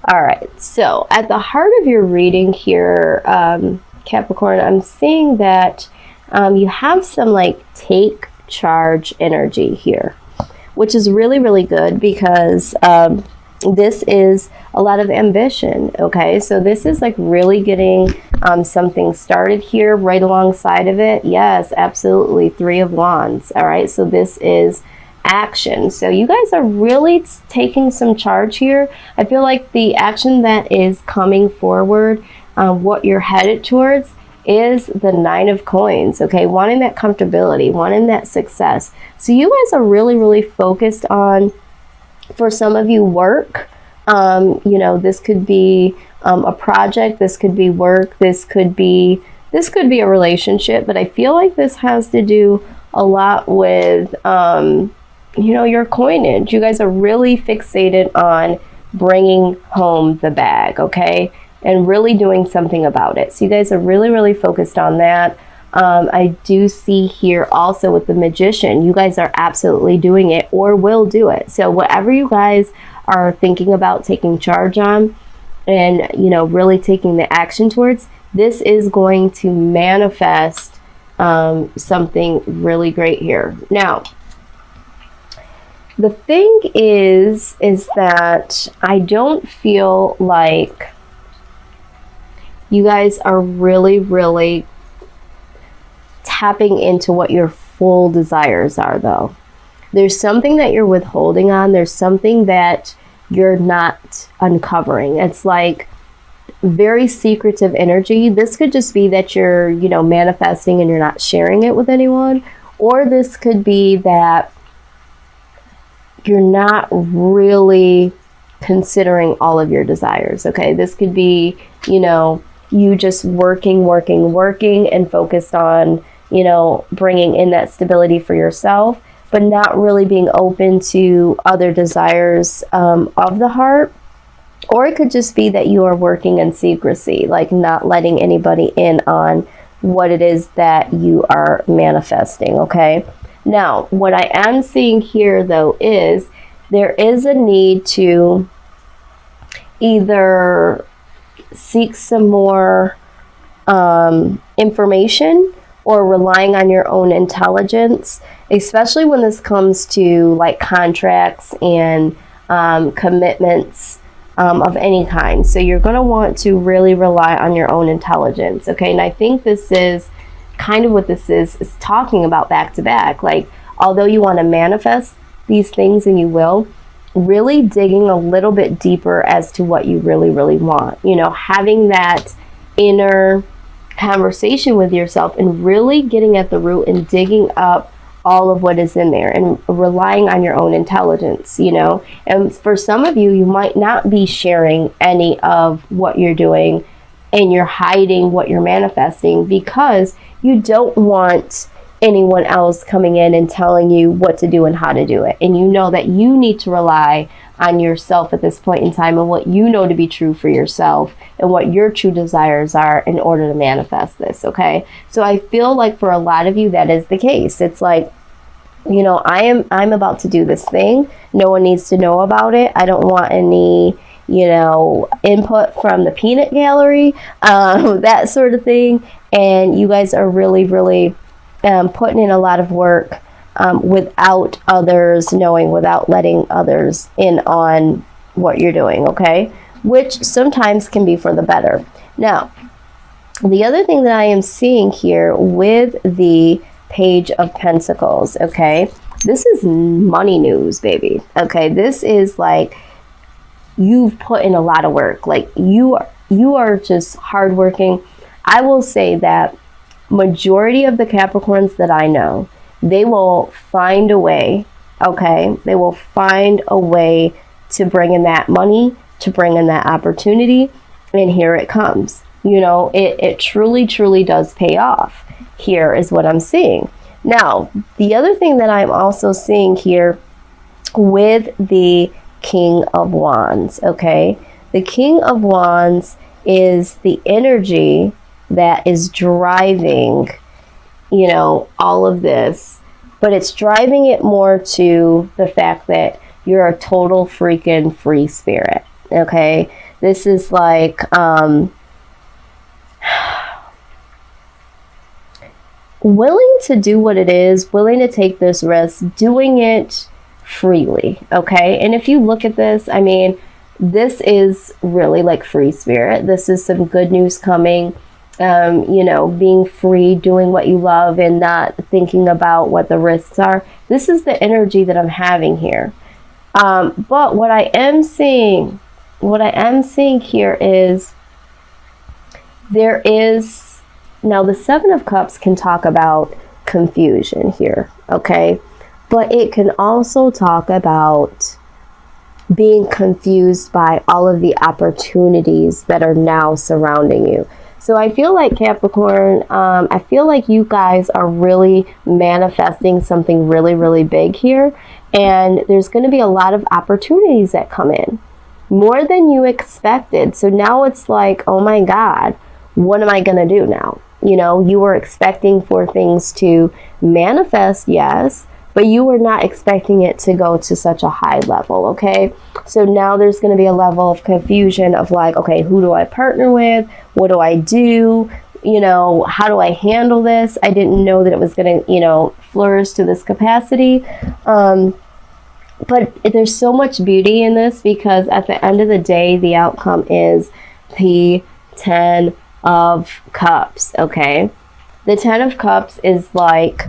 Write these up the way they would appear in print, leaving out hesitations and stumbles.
All right, so at the heart of your reading here, Capricorn, I'm seeing that you have some like take charge energy here, which is really, really good because this is a lot of ambition, okay? So this is like really getting something started here right alongside of it. Yes, absolutely, 3 of Wands, all right? So this is action. So you guys are really taking some charge here. I feel like the action that is coming forward, what you're headed towards is the 9 of Coins, okay? Wanting that comfortability, wanting that success. So you guys are really, really focused on, for some of you, work. You know, this could be a project, this could be work, this could be a relationship, but I feel like this has to do a lot with you know, your coinage. You guys are really fixated on bringing home the bag, okay? And really doing something about it. So you guys are really, really focused on that. I do see here also with the Magician, you guys are absolutely doing it or will do it. So whatever you guys are thinking about taking charge on and, you know, really taking the action towards, this is going to manifest something really great here. Now, the thing is that I don't feel like you guys are really, really tapping into what your full desires are, though. There's something that you're withholding on. There's something that you're not uncovering. It's like very secretive energy. This could just be that you're, you know, manifesting and you're not sharing it with anyone. Or this could be that you're not really considering all of your desires, okay? This could be, you know, you just working and focused on, you know, bringing in that stability for yourself, but not really being open to other desires of the heart. Or it could just be that you are working in secrecy, like not letting anybody in on what it is that you are manifesting, okay? Now, what I am seeing here, though, is there is a need to either seek some more information or relying on your own intelligence, especially when this comes to like contracts and commitments of any kind. So you're going to want to really rely on your own intelligence, okay? And I think this is kind of what this is talking about back to back. Like, although you want to manifest these things, and you will, really digging a little bit deeper as to what you really, really want. You know, having that inner conversation with yourself and really getting at the root and digging up all of what is in there and relying on your own intelligence, you know. And for some of you, you might not be sharing any of what you're doing and you're hiding what you're manifesting because you don't want anyone else coming in and telling you what to do and how to do it. And you know that you need to rely on yourself at this point in time and what you know to be true for yourself and what your true desires are in order to manifest this, okay? So I feel like for a lot of you that is the case. It's like, you know, I'm about to do this thing. No one needs to know about it. I don't want any, you know, input from the peanut gallery, that sort of thing. And you guys are really, really putting in a lot of work without others knowing, without letting others in on what you're doing, okay? Which sometimes can be for the better. Now, the other thing that I am seeing here with the Page of Pentacles, okay? This is money news, baby, okay? This is like you've put in a lot of work. Like you are just hardworking. I will say that majority of the Capricorns that I know, they will find a way, okay? They will find a way to bring in that money, to bring in that opportunity, and here it comes. You know, it truly, truly does pay off. Here is what I'm seeing. Now, the other thing that I'm also seeing here with the King of Wands, okay? The King of Wands is the energy that is driving, you know, all of this, but it's driving it more to the fact that you're a total freaking free spirit, okay? This is like, willing to do what it is, willing to take this risk, doing it freely, okay? And if you look at this, I mean, this is really like free spirit. This is some good news coming. You know, being free, doing what you love and not thinking about what the risks are. This is the energy that I'm having here. But what I am seeing here is there is, now the Seven of Cups can talk about confusion here, okay? But it can also talk about being confused by all of the opportunities that are now surrounding you. So I feel like Capricorn, I feel like you guys are really manifesting something really, really big here. And there's going to be a lot of opportunities that come in, more than you expected. So now it's like, oh my God, what am I going to do now? You know, you were expecting for things to manifest, yes, but you were not expecting it to go to such a high level, okay? So now there's going to be a level of confusion of like, okay, who do I partner with? What do I do? You know, how do I handle this? I didn't know that it was going to, you know, flourish to this capacity. But there's so much beauty in this because at the end of the day, the outcome is the 10 of Cups, okay? The 10 of Cups is like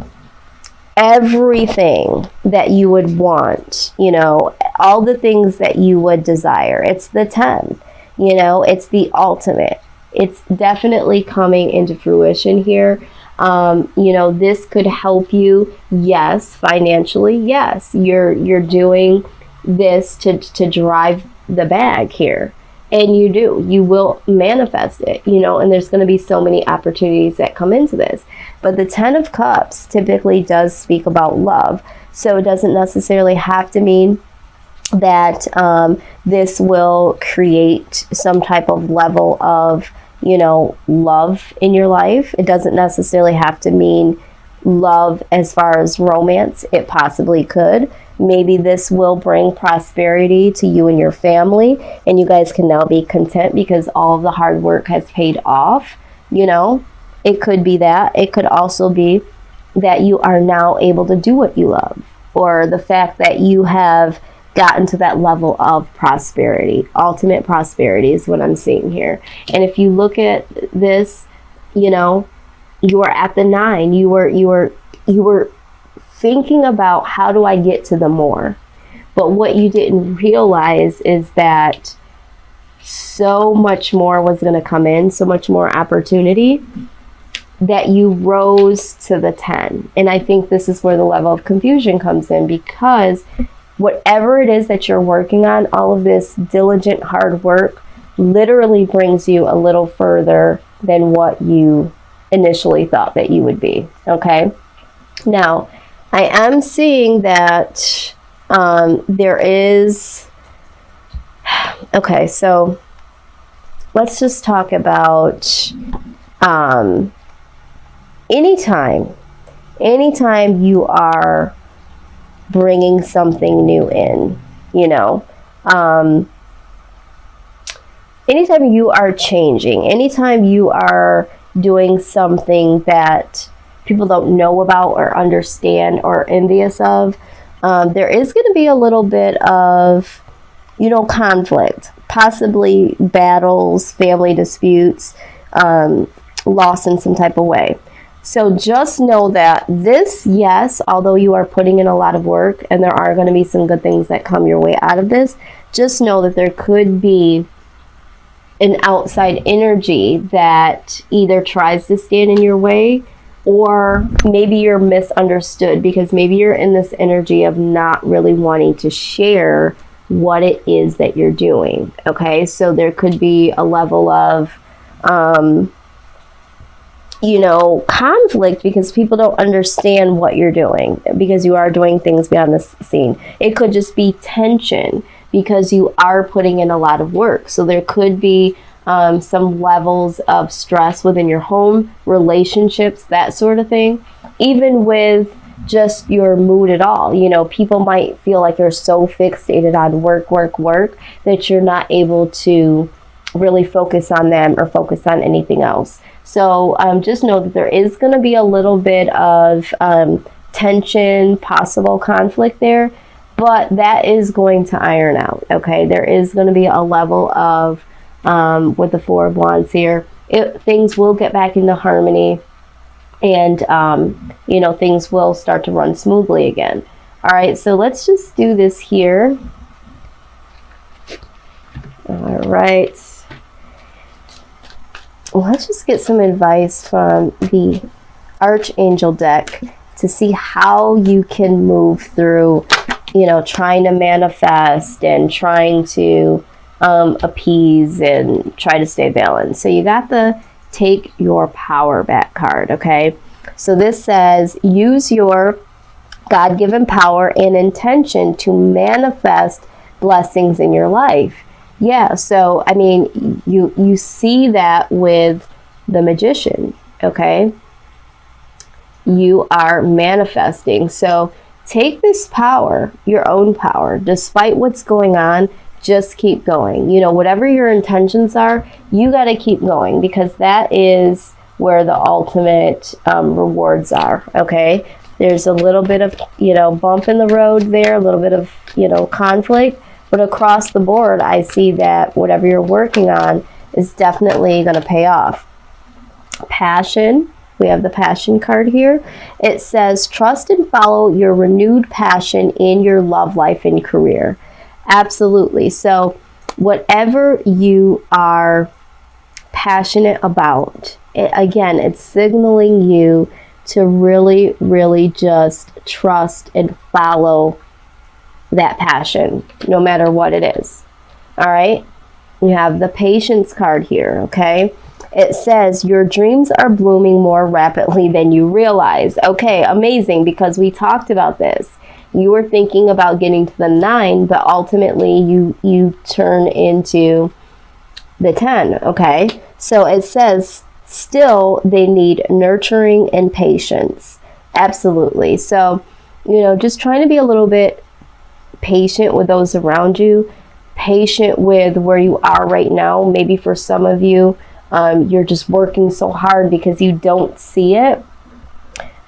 everything that you would want, you know, all the things that you would desire. It's the 10, you know, it's the ultimate. It's definitely coming into fruition here. You know, this could help you, yes, financially, yes, you're doing this to drive the bag here. And you will manifest it, you know, and there's going to be so many opportunities that come into this. But the 10 of Cups typically does speak about love. So it doesn't necessarily have to mean that this will create some type of level of, you know, love in your life. It doesn't necessarily have to mean love as far as romance. It possibly could. Maybe this will bring prosperity to you and your family, and you guys can now be content because all of the hard work has paid off. You know, it could be that. It could also be that you are now able to do what you love, or the fact that you have gotten to that level of prosperity. Ultimate prosperity is what I'm seeing here. And if you look at this, you know, you are at the 9. You were thinking about, how do I get to the more? But what you didn't realize is that so much more was going to come in, so much more opportunity, that you rose to the 10. And I think this is where the level of confusion comes in, because whatever it is that you're working on, all of this diligent hard work literally brings you a little further than what you initially thought that you would be. Okay. Now, I am seeing that there is, okay, so let's just talk about anytime you are bringing something new in, you know, anytime you are changing, anytime you are doing something that people don't know about or understand or envious of, there is going to be a little bit of, you know, conflict, possibly battles, family disputes, loss in some type of way. So just know that this, yes, although you are putting in a lot of work and there are going to be some good things that come your way out of this, just know that there could be an outside energy that either tries to stand in your way, or maybe you're misunderstood because maybe you're in this energy of not really wanting to share what it is that you're doing. Okay, so there could be a level of, you know, conflict because people don't understand what you're doing, because you are doing things behind the scene. It could just be tension because you are putting in a lot of work. So there could be some levels of stress within your home, relationships, that sort of thing. Even with just your mood at all. You know, people might feel like you're so fixated on work that you're not able to really focus on them or focus on anything else. So just know that there is going to be a little bit of tension, possible conflict there, but that is going to iron out, okay? There is going to be a level of, with the Four of Wands here, things will get back into harmony, and, you know, things will start to run smoothly again. All right, so let's just do this here. All right. Let's just get some advice from the Archangel deck to see how you can move through, you know, trying to manifest and trying to appease and try to stay balanced. So you got the Take Your Power Back card, okay? So this says, use your God-given power and intention to manifest blessings in your life. Yeah, so I mean, you see that with the Magician, okay? You are manifesting. So take this power, your own power, despite what's going on, just keep going. You know, whatever your intentions are, you got to keep going, because that is where the ultimate rewards are, okay? There's a little bit of, you know, bump in the road there, a little bit of, you know, conflict. But across the board, I see that whatever you're working on is definitely going to pay off. Passion. We have the Passion card here. It says, trust and follow your renewed passion in your love life and career. Absolutely. So whatever you are passionate about, again, it's signaling you to really, really just trust and follow that passion, no matter what it is. All right. You have the Patience card here. Okay. It says your dreams are blooming more rapidly than you realize. Okay. Amazing. Because we talked about this. You were thinking about getting to the 9, but ultimately you turn into the 10. Okay. So it says still they need nurturing and patience. Absolutely. So, you know, just trying to be a little bit patient with those around you, patient with where you are right now. Maybe for some of you, you're just working so hard because you don't see it.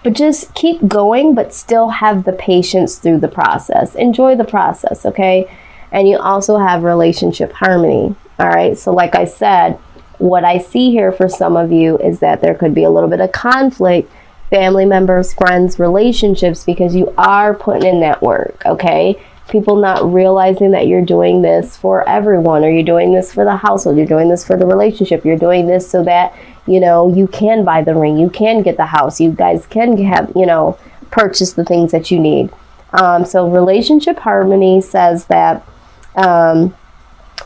But just keep going, but still have the patience through the process. Enjoy the process, okay? And you also have relationship harmony, all right? So like I said, what I see here for some of you is that there could be a little bit of conflict, family members, friends, relationships, because you are putting in that work, okay? People not realizing that you're doing this for everyone, or you're doing this for the household, you're doing this for the relationship, you're doing this so that, you know, you can buy the ring, you can get the house, you guys can have, you know, purchase the things that you need. So relationship harmony says that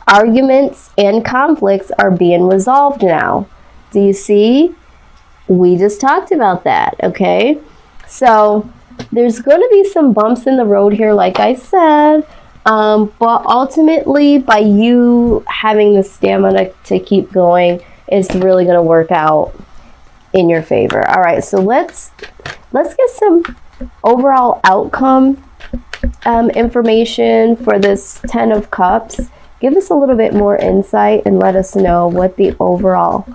arguments and conflicts are being resolved now. Do you see? We just talked about that, okay? So there's going to be some bumps in the road here, like I said, but ultimately, by you having the stamina to keep going, it's really going to work out in your favor. All right, so let's get some overall outcome information for this 10 of Cups. Give us a little bit more insight and let us know what the overall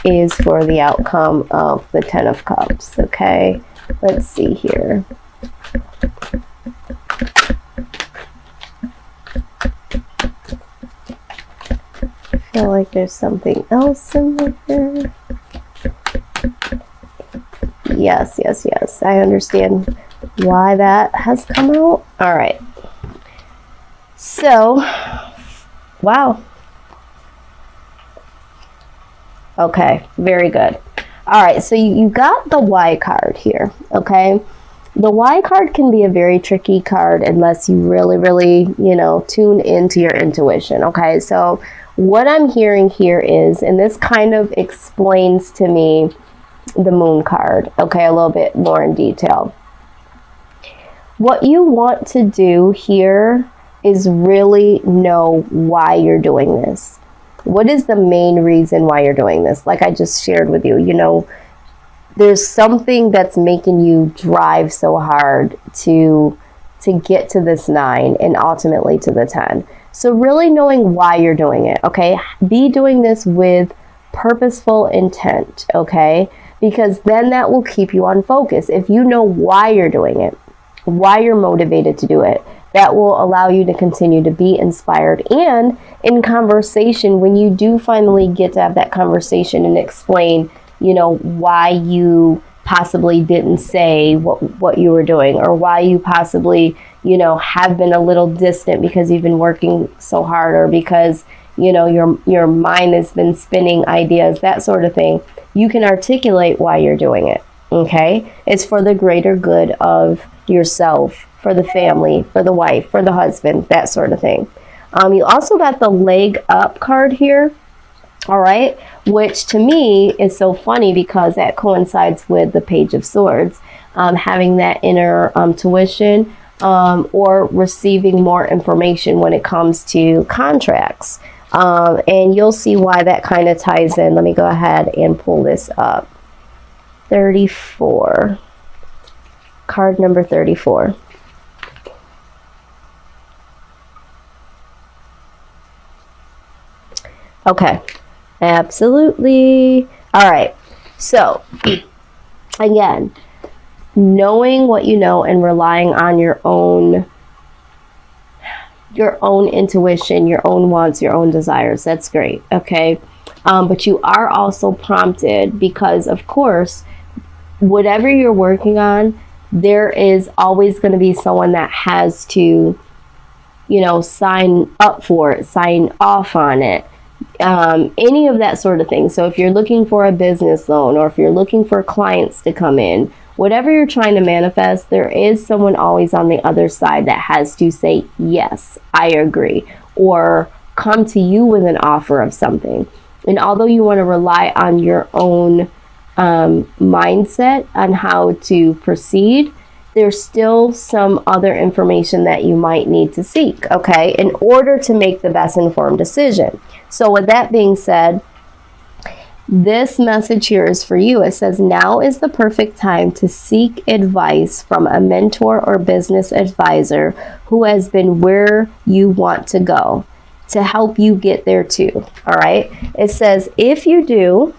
is for the outcome of the 10 of Cups, okay? Let's see here. I feel like there's something else in here. Yes, yes, yes. I understand why that has come out. All right. So, wow. Okay, very good. All right, so you got the Y card here, okay? The Y card can be a very tricky card unless you really, really, you know, tune into your intuition, okay? So what I'm hearing here is, and this kind of explains to me the Moon card, okay, a little bit more in detail. What you want to do here is really know why you're doing this. What is the main reason why you're doing this? Like I just shared with you, you know, there's something that's making you drive so hard to get to this 9 and ultimately to the 10. So really knowing why you're doing it, okay? Be doing this with purposeful intent, okay? Because then that will keep you on focus. If you know why you're doing it, why you're motivated to do it, that will allow you to continue to be inspired. And in conversation, when you do finally get to have that conversation and explain, you know, why you possibly didn't say what you were doing, or why you possibly, you know, have been a little distant because you've been working so hard, or because, you know, your mind has been spinning ideas, that sort of thing, you can articulate why you're doing it, okay? It's for the greater good of yourself, for the family, for the wife, for the husband, that sort of thing. You also got the leg up card here, all right, which to me is so funny because that coincides with the Page of Swords, having that inner tuition, or receiving more information when it comes to contracts. And you'll see why that kind of ties in. Let me go ahead and pull this up. 34. Card number 34. Okay. Absolutely. All right. So, again, knowing what you know and relying on your own intuition, your own wants, your own desires. That's great. Okay. But you are also prompted because, of course, whatever you're working on, there is always going to be someone that has to, you know, sign up for it, sign off on it, any of that sort of thing. So if you're looking for a business loan, or if you're looking for clients to come in, whatever you're trying to manifest, there is someone always on the other side that has to say, yes, I agree, or come to you with an offer of something. And although you want to rely on your own mindset on how to proceed, there's still some other information that you might need to seek, okay, in order to make the best informed decision. So with that being said, this message here is for you. It says, now is the perfect time to seek advice from a mentor or business advisor who has been where you want to go to help you get there too. All right. It says, if you do,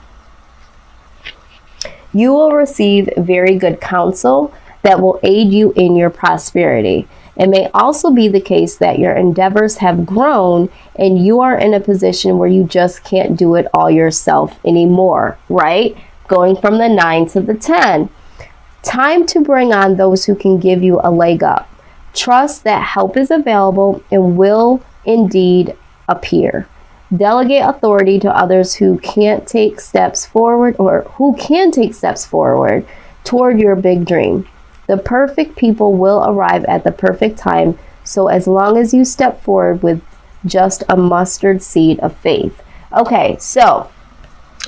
you will receive very good counsel that will aid you in your prosperity. It may also be the case that your endeavors have grown and you are in a position where you just can't do it all yourself anymore, right? Going from the 9 to the 10. Time to bring on those who can give you a leg up. Trust that help is available and will indeed appear. Delegate authority to others who can't take steps forward, or who can take steps forward toward your big dream. The perfect people will arrive at the perfect time, so as long as you step forward with just a mustard seed of faith. Okay, so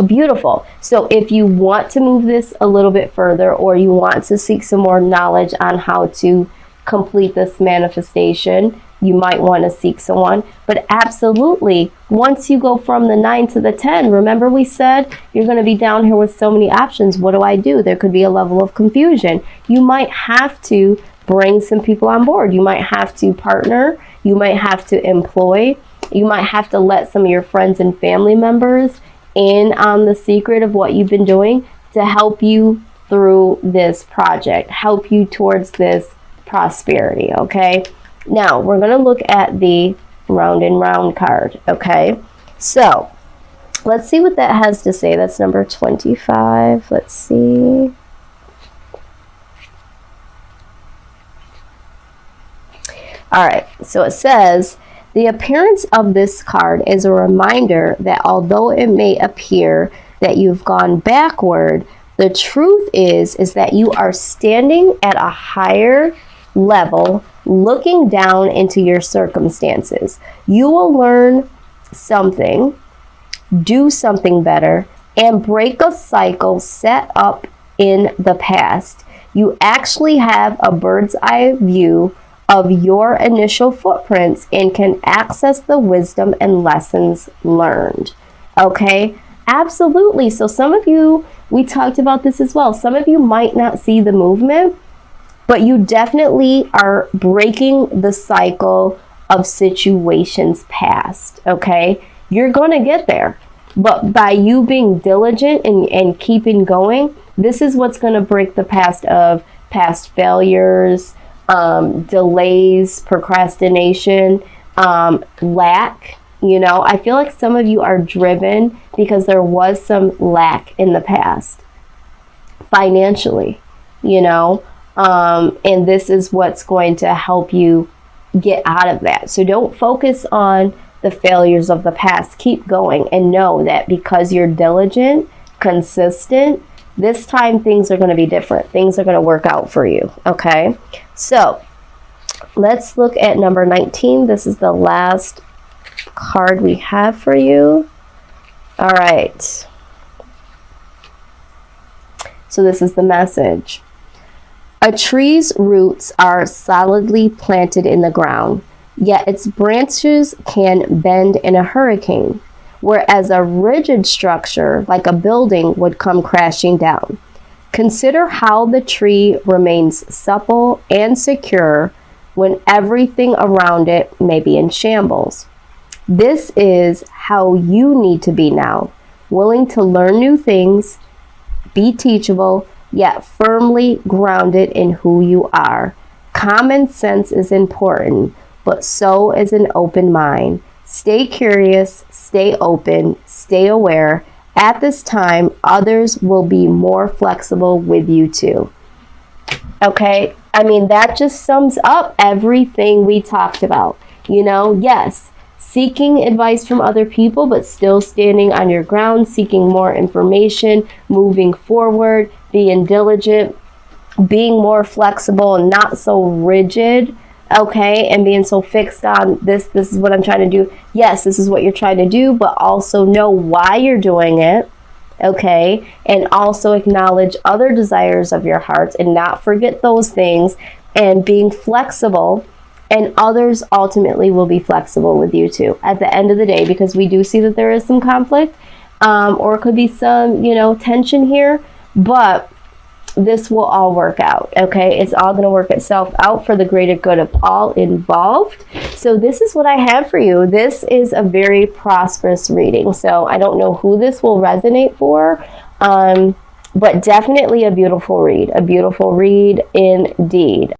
beautiful. So if you want to move this a little bit further, or you want to seek some more knowledge on how to complete this manifestation, you might want to seek someone. But absolutely, once you go from the 9 to the 10, remember we said you're going to be down here with so many options. What do I do? There could be a level of confusion. You might have to bring some people on board. You might have to partner. You might have to employ. You might have to let some of your friends and family members in on the secret of what you've been doing to help you through this project, help you towards this prosperity, okay? Now, we're going to look at the round and round card, okay? So, let's see what that has to say. That's number 25. Let's see. All right, so it says, the appearance of this card is a reminder that although it may appear that you've gone backward, the truth is that you are standing at a higher level, looking down into your circumstances. You will learn something, do something better, and break a cycle set up in the past. You actually have a bird's eye view of your initial footprints and can access the wisdom and lessons learned. Okay? Absolutely. So some of you, we talked about this as well. Some of you might not see the movement, but you definitely are breaking the cycle of situations past, okay? You're going to get there. But by you being diligent and keeping going, this is what's going to break the past of past failures, delays, procrastination, lack. You know, I feel like some of you are driven because there was some lack in the past financially, you know, and this is what's going to help you get out of that. So don't focus on the failures of the past. Keep going and know that because you're diligent, consistent, this time things are going to be different. Things are going to work out for you. Okay. So let's look at number 19. This is the last card we have for you. All right. So this is the message. A tree's roots are solidly planted in the ground, yet its branches can bend in a hurricane, whereas a rigid structure like a building would come crashing down. Consider how the tree remains supple and secure when everything around it may be in shambles. This is how you need to be now, willing to learn new things, be teachable, yet firmly grounded in who you are. Common sense is important, but so is an open mind. Stay curious, stay open, stay aware. At this time, others will be more flexible with you too. Okay, I mean, that just sums up everything we talked about. You know, yes, seeking advice from other people, but still standing on your ground, seeking more information, moving forward, being diligent, being more flexible and not so rigid, okay, and being so fixed on this is what I'm trying to do. Yes, this is what you're trying to do, but also know why you're doing it, okay, and also acknowledge other desires of your heart and not forget those things, and being flexible. And others ultimately will be flexible with you too at the end of the day, because we do see that there is some conflict, or it could be some, you know, tension here, but this will all work out, okay? It's all going to work itself out for the greater good of all involved. So this is what I have for you. This is a very prosperous reading. So I don't know who this will resonate for, but definitely a beautiful read indeed.